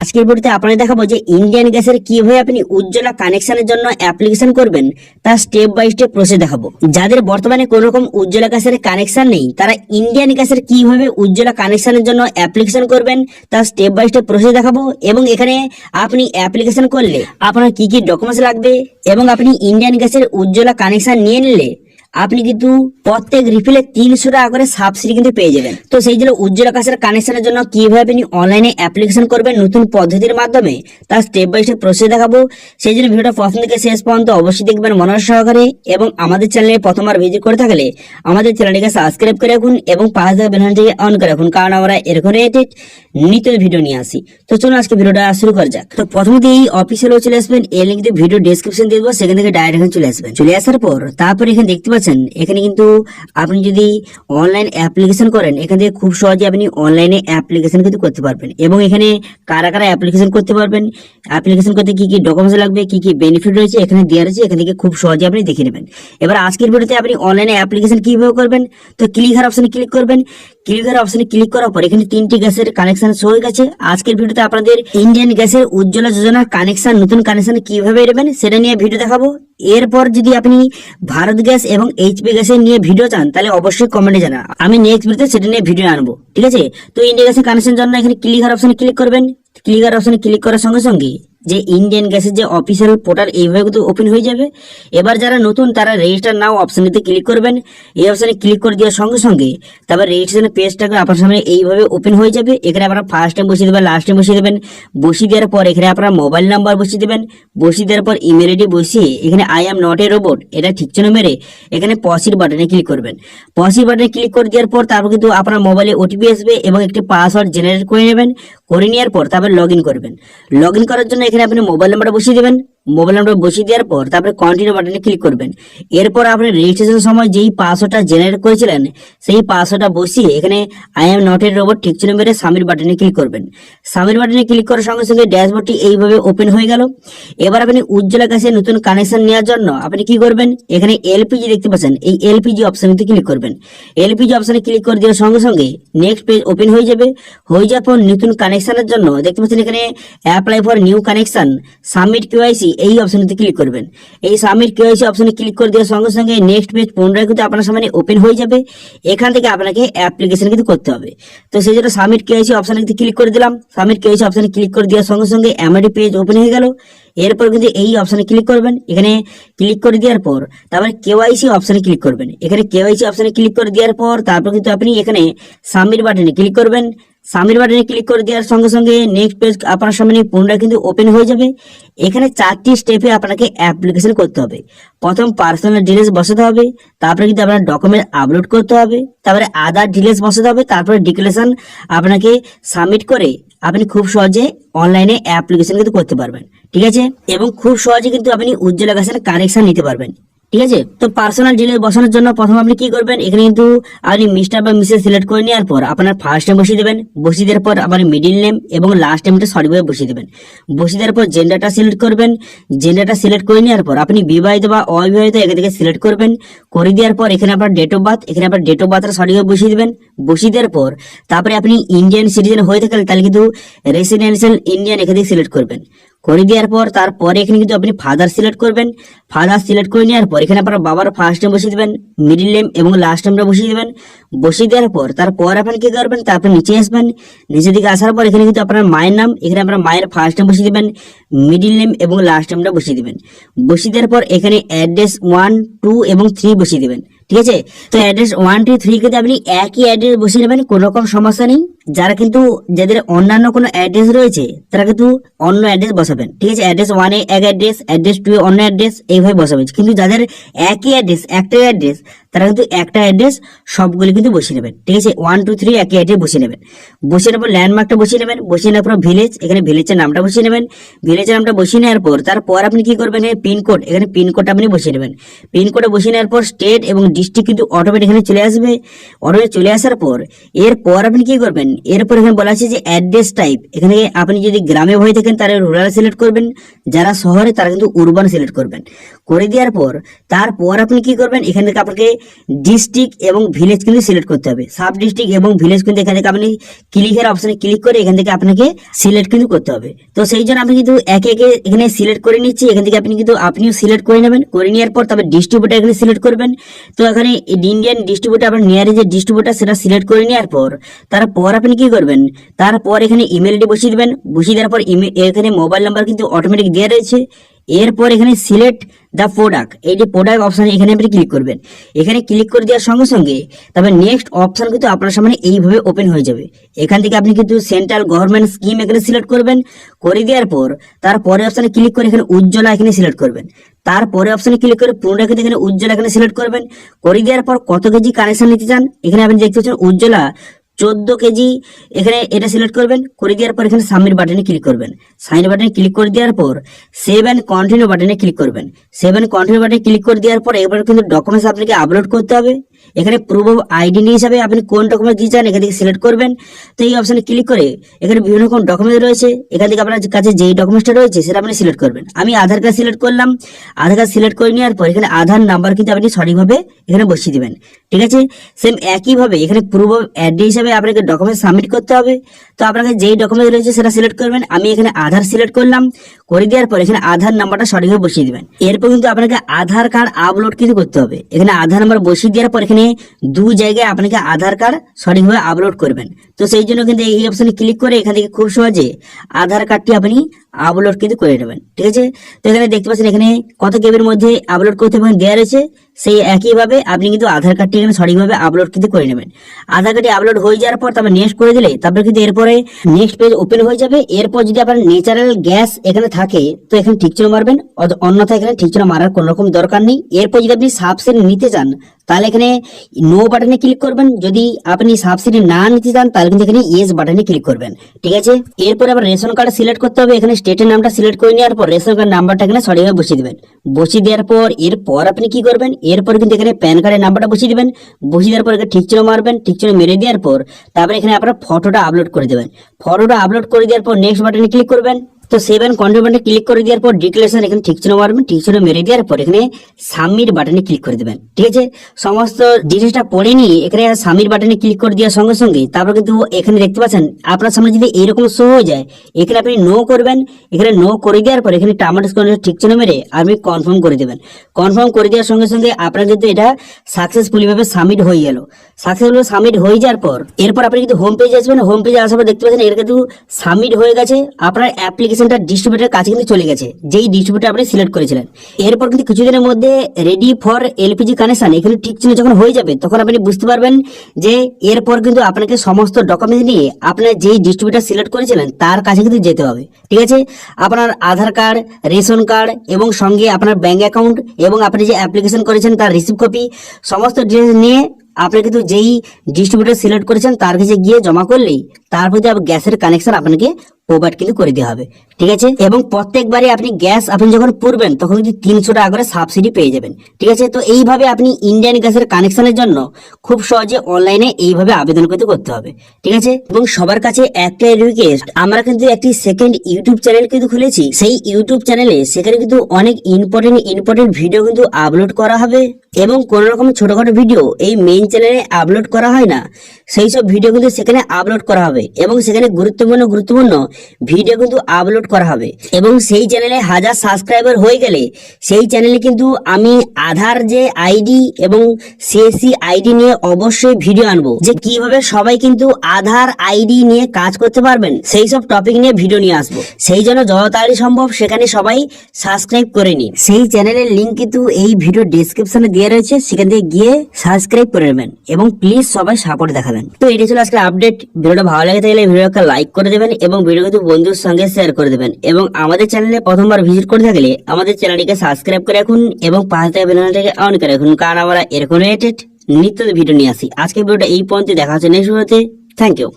আজকের ভিডিওতে আপনাদের দেখাবো যে ইন্ডিয়ান গ্যাসের কিভাবে আপনি উজ্জ্বলা কানেকশনের জন্য অ্যাপ্লিকেশন করবেন তার স্টেপ বাই স্টেপ প্রসেস দেখাবো। যাদের বর্তমানে কোনো রকম উজ্জ্বলা গ্যাসের কানেকশন নেই তারা ইন্ডিয়ান গ্যাসের কিভাবে উজ্জ্বলা কানেকশনের জন্য অ্যাপ্লিকেশন করবেন তার স্টেপ বাই স্টেপ প্রসেস দেখাবো। এবং এখানে আপনি অ্যাপ্লিকেশন করলে আপনার কি কি ডকুমেন্টস লাগবে এবং আপনি ইন্ডিয়ান গ্যাসের উজ্জ্বলা কানেকশন নিয়ে নিলে আপনি কিন্তু প্রত্যেক রিফিলে 300 টাকা করে সাবসিডি কিন্তু পেয়ে যাবেন। তো সেই জন্য উজ্জ্বলা গ্যাসের কানেকশনের জন্য কিভাবে আপনি অনলাইনে অ্যাপ্লিকেশন করবেন নতুন পদ্ধতির মাধ্যমে তার স্টেপ বাই স্টেপ প্রসেস দেখাবো। সেই জন্য ভিডিওটা প্রথম থেকে শেষ পর্যন্ত অবশ্যই দেখবেন মনোযোগ সহকারে, এবং আমাদের চ্যানেলে প্রথমবার ভিজিট করে থাকলে আমাদের চ্যানেলটিকে সাবস্ক্রাইব করে রাখুন এবং পাশে থাকা বেল আইকনটি অন করে রাখুন, কারণ আমরা এরকম নিত্য ভিডিও নিয়ে আসি। তো চলুন আজকে ভিডিওটা শুরু করা যাক। তো প্রথমত এই অফিসিয়াল চলে আসবেন, এই লিঙ্ক ভিডিও ডেসক্রিপশন দিয়ে দেবো, সেখান থেকে ডাইরেক্ট এখানে চলে আসবেন। চলে আসার পর তারপর এখানে দেখতে পাচ্ছেন এখানে কিন্তু আপনি যদি অনলাইন অ্যাপ্লিকেশন করেন এখান থেকে খুব সহজে আপনি অনলাইনে অ্যাপ্লিকেশন কিন্তু করতে পারবেন। এবং এখানে কারা কারা অ্যাপ্লিকেশন করতে পারবেন, অ্যাপ্লিকেশন করতে কি কি ডকুমেন্টস লাগবে, কি কি বেনিফিট রয়েছে এখানে দেওয়া রয়েছে, এখান থেকে খুব সহজে আপনি দেখে নেবেন। এবার আজকের ভিডিওতে আপনি অনলাইনে অ্যাপ্লিকেশন কিভাবে করবেন, তো ক্লিকার অপশনে ক্লিক করবেন। ক্লিকার অপশনে ক্লিক করার পর এখানে 3টি গ্যাসের কানেকশন শো হয়ে গেছে। আজকের ভিডিওতে আপনাদের ইন্ডিয়ান গ্যাসের উজ্জ্বলা যোজনার কানেকশন নতুন কানেকশন কিভাবে নেবেন সেটা নিয়ে ভিডিও দেখাবো। এরপর যদি আপনি ভারত গ্যাস এবং এইচপি গ্যাসের নিয়ে ভিডিও চান তাহলে অবশ্যই কমেন্টে জানান, আমি নেক্সট ভিডিওতে সেটা নিয়ে ভিডিও আনবো, ঠিক আছে। তো ইন্ডিয়ান গ্যাসের কানেকশন জন্য এখানে ক্লিকার অপশনে ক্লিক করবেন। ক্লিকার অপশনে ক্লিক করার সঙ্গে সঙ্গে যে ইন্ডিয়ান গ্যাসের যে অফিসিয়াল পোর্টাল এইভাবে কিন্তু ওপেন হয়ে যাবে। এবার যারা নতুন তারা রেজিস্টার নাও অপশনটিতে ক্লিক করবেন। এই অপশনে ক্লিক করে দেওয়ার সঙ্গে সঙ্গে তারপর রেজিস্ট্রেশনের পেজটাকে আপনার সামনে এইভাবে ওপেন হয়ে যাবে। এখানে আপনারা ফার্স্ট টাইম বসিয়ে দেবেন, লাস্ট টাইম বসিয়ে দেবেন। বসিয়ে দেওয়ার পর এখানে আপনারা মোবাইল নাম্বার বসিয়ে দেবেন। বসিয়ে দেওয়ার পর ইমেল আইডি বসিয়ে এখানে I am not a robot এটা ঠিক চিহ্ন মেরে এখানে পসিড বাটনে ক্লিক করবেন। পসিড বাটনে ক্লিক করে দেওয়ার পর তারপর কিন্তু আপনার মোবাইলে ওটিপি আসবে এবং একটি পাসওয়ার্ড জেনারেট করে নেবেন। করে নেওয়ার পর তারপর লগ ইন করবেন। লগ ইন করার জন্য এখানে আপনি মোবাইল নাম্বার বসিয়ে দেবেন। মোবাইল নাম্বার বসিয়ে দেওয়ার পর তারপরে কন্টিনিউ বাটনে ক্লিক করবেন। এরপর আপনি রেজিস্ট্রেশনের সময় যেই পাসওয়ার্ডটা জেনারেট করেছিলেন সেই পাসওয়ার্ডটা বসিয়ে এখানে I am not a robot ঠিক চিহ্ন মেরে সাবমিট বাটনে ক্লিক করবেন। সাবমিট বাটনে ক্লিক করার সঙ্গে সঙ্গে ড্যাশবোর্ডটি এইভাবে ওপেন হয়ে গেল। এবার আপনি উজ্জ্বলা গ্যাসের নতুন কানেকশন নেওয়ার জন্য আপনি কি করবেন, এখানে এলপিজি দেখতে পাচ্ছেন, এই এলপিজি অপশনটিতে ক্লিক করবেন। এলপিজি অপশনে ক্লিক করে দেওয়ার সঙ্গে সঙ্গে নেক্সট পেজ ওপেন হয়ে যাবে। হয়ে যাওয়ার পর নতুন কানেকশনের জন্য দেখতে পাচ্ছেন এখানে apply for new connection submit KYC এই অপশনটিতে ক্লিক করবেন। এই সাবমিট কেওয়াইসি অপশনে ক্লিক করে দেওয়ার সঙ্গে সঙ্গে নেক্সট পেজ পুনরায় কিন্তু আপনার সামনে ওপেন হয়ে যাবে। এখান থেকে আপনাকে অ্যাপ্লিকেশন কিন্তু করতে হবে। তো সেই জন্য সাবমিট কেওয়াইসি অপশনে ক্লিক করে দিলাম। সাবমিট কেওয়াইসি অপশনে ক্লিক করে দেওয়ার সঙ্গে সঙ্গে এমআরডি পেজ ওপেন হয়ে গেল। এরপর কিন্তু এই অপশনে ক্লিক করবেন। এখানে ক্লিক করে দেওয়ার পর তারপরে কেওয়াইসি অপশনে ক্লিক করবেন। এখানে কেওয়াইসি অপশনে ক্লিক করে দেওয়ার পর তারপর কিন্তু আপনি এখানে সাবমিট বাটনে ক্লিক করবেন। সাবমিট বাটনে ক্লিক করে দেওয়ার সঙ্গে সঙ্গে নেক্সট পেজ আপনার সামনে পুনরায় কিন্তু ওপেন হয়ে যাবে। এখানে 4টি স্টেপে আপনাকে অ্যাপ্লিকেশন করতে হবে। প্রথম পার্সোনাল ডিটেলস বসাতে হবে, তারপরে কিন্তু আপনার ডকুমেন্ট আপলোড করতে হবে, তারপরে আদার ডিটেলস বসাতে হবে, তারপরে ডিক্লারেশন আপনাকে সাবমিট করে আপনি খুব সহজে অনলাইনে অ্যাপ্লিকেশন কিন্তু করতে পারবেন, ঠিক আছে। এবং খুব সহজে কিন্তু আপনি উজ্জ্বলা গ্যাসের কানেকশন নিতে পারবেন, ঠিক আছে। তো পার্সোনাল ডিটেলস বসানোর জন্য প্রথম আপনি কি করবেন, এখানে কিন্তু আপনি মিস্টার বা মিসেস সিলেক্ট করে নেওয়ার পর আপনার ফার্স্ট নেম বসিয়ে দেবেন। বসিয়ে দেওয়ার পর আবার মিডিল নেম এবং লাস্ট নেমটা সঠিকভাবে বসিয়ে দেবেন। বসিয়ে দেওয়ার পর জেন্ডারটা সিলেক্ট করবেন। জেন্ডারটা সিলেক্ট করে নেওয়ার পর আপনি বিবাহিত বা অবিবাহিত এখান থেকে সিলেক্ট করবেন। করে দেওয়ার পর এখানে আপনার ডেট অফ বার্থ, এখানে আপনার ডেট অফ বার্থটা সঠিকভাবে বসিয়ে দেবেন। বসিয়ে দেওয়ার পর তারপরে আপনি ইন্ডিয়ান সিটিজেন হয়ে থাকেন তাহলে কিন্তু রেসিডেন্সিয়াল ইন্ডিয়ান এখান থেকে সিলেক্ট করবেন। করে দেওয়ার পর তারপরে এখানে কিন্তু আপনি ফাদার সিলেক্ট করবেন। ফাদার সিলেক্ট করে নেওয়ার পর এখানে আপনার বাবার ফার্স্ট নেম বসিয়ে দেবেন, মিডিল নেম এবং লাস্ট নেমটা বসিয়ে দেবেন। বসিয়ে দেওয়ার পর তারপর আপনি কি করবেন, তারপর নিচে আসবেন। নিচের দিকে আসার পর এখানে কিন্তু আপনার মায়ের নাম, এখানে আপনার মায়ের ফার্স্ট নেম বসিয়ে দেবেন, মিডিল নেম এবং লাস্ট নেমটা বসিয়ে দেবেন। বসিয়ে দেওয়ার পর এখানে অ্যাড্রেস 1, 2 এবং 3 বসিয়ে দেবেন, ঠিক আছে। তো অ্যাড্রেস 1, 2, 3 কিন্তু আপনি একই অ্যাড্রেস বসিয়ে নেবেন, কোনো রকম সমস্যা নেই। যাদের অন্যান্য কোনো অ্যাড্রেস রয়েছে তারা কিন্তু অন্য অ্যাড্রেস বসাবেন, ঠিক আছে। অ্যাড্রেস 1 এ এক অ্যাড্রেস, অ্যাড্রেস 2 এ অন্য অ্যাড্রেস, এইভাবে বসাবেন। কিন্তু যাদের একই অ্যাড্রেস, একটাই অ্যাড্রেস, তারা কিন্তু একটা অ্যাড্রেস সবগুলি কিন্তু বসিয়ে নেবেন, ঠিক আছে। 1, 2, 3 একই অ্যাড্রেস বসিয়ে নেবেন। বসিয়ে নেওয়ার পর ল্যান্ডমার্কটা বসিয়ে নেবেন। বসিয়ে নেওয়ার পর ভিলেজ, এখানে ভিলেজের নামটা বসিয়ে নেবেন। ভিলেজের নামটা বসিয়ে নেওয়ার পর তারপর আপনি কি করবেন, পিনকোড, এখানে পিনকোডটা আপনি বসিয়ে নেবেন। পিনকোডে বসিয়ে নেওয়ার পর স্টেট এবং ডিস্ট্রিক্ট কিন্তু অটোমেটিক এখানে চলে আসবে। অটোমেটিক চলে আসার এরপর আপনি কি করবেন, এরপর এখানে বলা আছে যে অ্যাড্রেস টাইপ, এখানে আপনি যদি গ্রামে হয়ে থাকেন তাহলে রুরাল সিলেক্ট করবেন, যারা শহরে তারা কিন্তু উরবান সিলেক্ট করবেন। করে দেওয়ার তারপর আপনি কি করবেন, এখান থেকে আপনাকে ডিস্ট্রিক্ট এবং ভিলেজ কিন্তু সিলেক্ট করতে হবে। সাব ডিস্ট্রিক্ট এবং ভিলেজ কিন্তু এখান থেকে আপনি ক্লিকের অপশনে ক্লিক করে এখান থেকে আপনাকে সিলেক্ট কিন্তু করতে হবে। তো সেই জন্য আপনি কিন্তু একে একে এখানে সিলেক্ট করে নিচ্ছি। এখান থেকে আপনিও সিলেক্ট করে নেবেন। করে নেওয়ার পর তারপর ডিস্ট্রিবিউটার এখানে সিলেক্ট করবেন। তো এখানে ইন্ডিয়ান ডিস্ট্রিবিউটার আপনার নিয়ারে যে ডিস্ট্রিবিউটার সেটা সিলেক্ট করে নেওয়ার তারপর আপনি কি করবেন, তারপর এখানে ইমেল আইডি বসিয়ে দেবেন। বসিয়ে দেওয়ার পর এখানে মোবাইল নাম্বার কিন্তু অটোমেটিক দেওয়া রয়েছে। এরপর এখানে সিলেক্ট দ্য প্রোডাক্ট, এই যে প্রোডাক্ট অপশন এখানে আপনি ক্লিক করবেন। এখানে ক্লিক করে দেওয়ার সঙ্গে সঙ্গে তারপর নেক্সট অপশন কিন্তু আপনার সামনে এইভাবে ওপেন হয়ে যাবে। এখান থেকে আপনি কিন্তু সেন্ট্রাল গভর্নমেন্ট স্কিম এখানে সিলেক্ট করবেন। করে দেওয়ার তারপরে অপশনে ক্লিক করে এখানে উজ্জ্বলা এখানে সিলেক্ট করবেন। তারপরে অপশনে ক্লিক করে পুনরায় কিন্তু এখানে উজ্জ্বলা এখানে সিলেক্ট করবেন। করে দেওয়ার পর কত কেজি কানেকশন নিতে চান, এখানে আপনি দেখতে পাচ্ছেন উজ্জ্বলা 14 কেজি, এখানে এটা সিলেক্ট করবেন। করে দেওয়ার পর এখানে সাবমিট বাটনে ক্লিক করবেন। সাবমিট বাটনে ক্লিক করে দেওয়ার পর সেভ এন্ড কন্টিনিউ বাটনে ক্লিক করবেন। সেভ এন্ড কন্টিনিউ বাটনে ক্লিক করে দেওয়ার পর এবার কিন্তু ডকুমেন্টস আপনাকে আপলোড করতে হবে। এখানে প্রুফ অফ আইডি হিসাবে আপনি কোন ডকুমেন্ট দিতে চান এখান থেকে সিলেক্ট করবেন। তো এই অপশনে ক্লিক করে এখানে বিভিন্ন রকম ডকুমেন্ট রয়েছে, এখান থেকে আপনার কাছে যেই ডকুমেন্টসটা রয়েছে সেটা আপনি সিলেক্ট করবেন। আমি আধার কার্ড সিলেক্ট করলাম। আধার কার্ড সিলেক্ট করে নেওয়ার পর এখানে আধার নাম্বার কিন্তু আপনি সঠিকভাবে এখানে বসিয়ে দিবেন। ঠিক আছে, সেম একইভাবে এখানে প্রুফ অফ আইডি হিসাবে আপনাকে ডকুমেন্ট সাবমিট করতে হবে। তো আপনাকে যেই ডকুমেন্ট রয়েছে সেটা সিলেক্ট করবেন। আমি এখানে আধার সিলেক্ট করলাম। করে দেওয়ার পর এখানে আধার নাম্বারটা সঠিকভাবে বসিয়ে দিবেন। এরপর কিন্তু আপনাকে আধার কার্ড আপলোড কিন্তু করতে হবে। এখানে আধার নাম্বার বসিয়ে দেওয়ার পর এখানে 2 জায়গায় আপনাকে আধার কার্ড সঠিকভাবে আপলোড করবেন। তো সেই জন্য কিন্তু এই অপশনে ক্লিক করে এখান থেকে খুব সহজে আধার কার্ডটি আপনি আপলোড কিন্তু করে নেবেন। ঠিক আছে, তো এখানে দেখতে পাচ্ছেন এখানে কত কেবির মধ্যে আপলোড করতে দেওয়া রয়েছে। সেই একইভাবে আপনি কিন্তু আধার কার্ডটি এখানে সঠিকভাবে আপলোড কিন্তু করে নেবেন। আধার কার্ডটি আপলোড হয়ে যাওয়ার পর তারপর নেক্সট করে দিলে তারপরে কিন্তু এরপরে নেক্সট পেজ ওপেন হয়ে যাবে। এরপর যদি আপনার ন্যাচারাল গ্যাস এখানে থাকে তো এখানে ঠিক চিহ্ন মারবেন, অন্যথায় এখানে ঠিক চিহ্ন মারার কোনো রকম দরকার নেই। এরপর যদি আপনি সাবসিডি নিতে চান তাহলে এখানে নো বাটনে ক্লিক করবেন। যদি আপনি সাবসিডি না নিতে চান তাহলে কিন্তু এখানে ইয়েস বাটনে ক্লিক করবেন। ঠিক আছে, এরপর আবার রেশন কার্ড সিলেক্ট করতে হবে। এখানে স্টেটের নামটা সিলেক্ট করে নেওয়ার পর রেশন কার্ড নাম্বারটা এখানে সঠিকভাবে বসিয়ে দিবেন। বসিয়ে দেওয়ার পর এরপর আপনি কি করবেন, এরপর কিন্তু এখানে প্যান কার্ডের নাম্বারটা বসিয়ে দিবেন। বসিয়ে দেওয়ার পর এখানে ঠিক চিহ্ন মারবেন। ঠিক চিহ্ন মেরে দেওয়ার পর তারপরে এখানে আপনার ফটোটা আপলোড করে দেবেন। ফটোটা আপলোড করে দেওয়ার পর নেক্সট বাটনে ক্লিক করবেন। তো সেভ এন্ড কন্টিনিউ বাটনে ক্লিক করে দেওয়ার পর ডিক্লারেশন এখানে ঠিক চিহ্ন মারবেন। ঠিক চিহ্ন মেরে দেওয়ার পর এখানে সাবমিট বাটনে ক্লিক করে দেবেন। ঠিক আছে, সমস্ত জিনিসটা পড়ে নিয়ে এখানে সাবমিট বাটনে ক্লিক করে দেওয়ার সঙ্গে সঙ্গে তারপর কিন্তু এখানে দেখতে পাচ্ছেন আপনার সামনে যদি এইরকম শো হয়ে যায় এখানে আপনি নো করবেন। এখানে নো করে দেওয়ার পর এখানে টার্মস ঠিক চিহ্ন মেরে আপনি কনফার্ম করে দেবেন। কনফার্ম করে দেওয়ার সঙ্গে সঙ্গে আপনার কিন্তু এটা সাকসেসফুলি ভাবে সাবমিট হয়ে গেল। সাকসেসফুলি সাবমিট হয়ে যাওয়ার পর এরপর আপনি কিন্তু হোম পেজে আসবেন। হোম পেজে আসার পর দেখতে পাচ্ছেন এটা কিন্তু সাবমিট হয়ে গেছে। আপনার অ্যাপ্লিকেশনটা ডিস্ট্রিবিউটারের কাছে কিন্তু চলে গেছে, যেই ডিস্ট্রিবিউটার আপনি সিলেক্ট করেছিলেন। এরপর কিন্তু কিছুদিনের মধ্যে রেডি ফর এলপিজি কানেকশন এখানে ঠিক চিহ্ন যখন হয়ে যাবে তখন আপনি বুঝতে পারবেন যে এরপর কিন্তু আপনাকে সমস্ত ডকুমেন্ট নিয়ে আপনার যেই ডিস্ট্রিবিউটার সিলেক্ট করেছিলেন তার কাছে কিন্তু যেতে হবে। ঠিক আছে, আপনার আধার কার্ড, রেশন কার্ড এবং সঙ্গে আপনার ব্যাংক অ্যাকাউন্ট এবং আপনি যে অ্যাপ্লিকেশন করেছেন তার রিসিভ কপি সমস্ত ডিটেলস নিয়ে আপনি কিন্তু যেই ডিস্ট্রিবিউটার সিলেক্ট করেছেন তার কাছে গিয়ে জমা করলেই তারপর গ্যাসের কানেকশন আপনাকে প্রোভাইড কিন্তু করে দেওয়া হবে। ঠিক আছে, এবং প্রত্যেকবারে আপনি গ্যাস আপনি যখন পুরবেন তখন কিন্তু 300 টাকা করে সাবসিডি পেয়ে যাবেন। ঠিক আছে, তো এইভাবে আপনি ইন্ডিয়ান গ্যাসের কানেকশনের জন্য খুব সহজে অনলাইনে এইভাবে আবেদন করতে হবে। ঠিক আছে, এবং সবার কাছে একটাই রিকোয়েস্ট, আমরা কিন্তু একটি সেকেন্ড ইউটিউব চ্যানেল কিন্তু খুলেছি। সেই ইউটিউব চ্যানেলে সেখানে কিন্তু অনেক ইম্পর্টেন্ট ভিডিও কিন্তু আপলোড করা হবে এবং কোন রকম ছোটখাটো ভিডিও এই মেইন চ্যানেলে আপলোড করা হয় না, সেই সব ভিডিও কিন্তু সেখানে আপলোড করা হবে এবং সেখানে গুরুত্বপূর্ণ ভিডিও কিন্তু আপলোড করা হবে। এবং সেই চ্যানেলে 1000 সাবস্ক্রাইবার হয়ে গেলে সেই চ্যানেলে কিন্তু আমি আধার যে আইডি এবং সিএসসি আইডি নিয়ে অবশ্যই ভিডিও আনবো, যে কিভাবে সবাই কিন্তু আধার আইডি নিয়ে কাজ করতে পারবেন সেই সব টপিক নিয়ে ভিডিও নিয়ে আসবো। সেই জন্য যত তাড়াতাড়ি সম্ভব সেখানে সবাই সাবস্ক্রাইব করে নিন। সেই চ্যানেলের লিংক কিন্তু এই ভিডিও ডেসক্রিপশনে দেওয়া রয়েছে, সেখান থেকে গিয়ে সাবস্ক্রাইব করে নেবেন এবং প্লিজ সবাই সাপোর্ট দেখাবেন। তো এটা ছিল আজকে আপডেট। ভিডিওটা ভালো লাগে থাকলে ভিডিওটা লাইক করে দেবেন এবং ভিডিও কিন্তু বন্ধুর সঙ্গে শেয়ার করে দেবেন এবং আমাদের চ্যানেলে প্রথমবার ভিজিট করে থাকলে আমাদের চ্যানেলটিকে সাবস্ক্রাইব করে রাখুন এবং পাশে থাকা বেল আইকনটাকে অন করে রাখুন, কারণ আমরা এরকম রিলেটেড নিত্য ভিডিও নিয়ে আসি। আজকে ভিডিওটা এই পর্যন্ত, দেখা হচ্ছে নেক্সট ভিডিওতে। Thank you.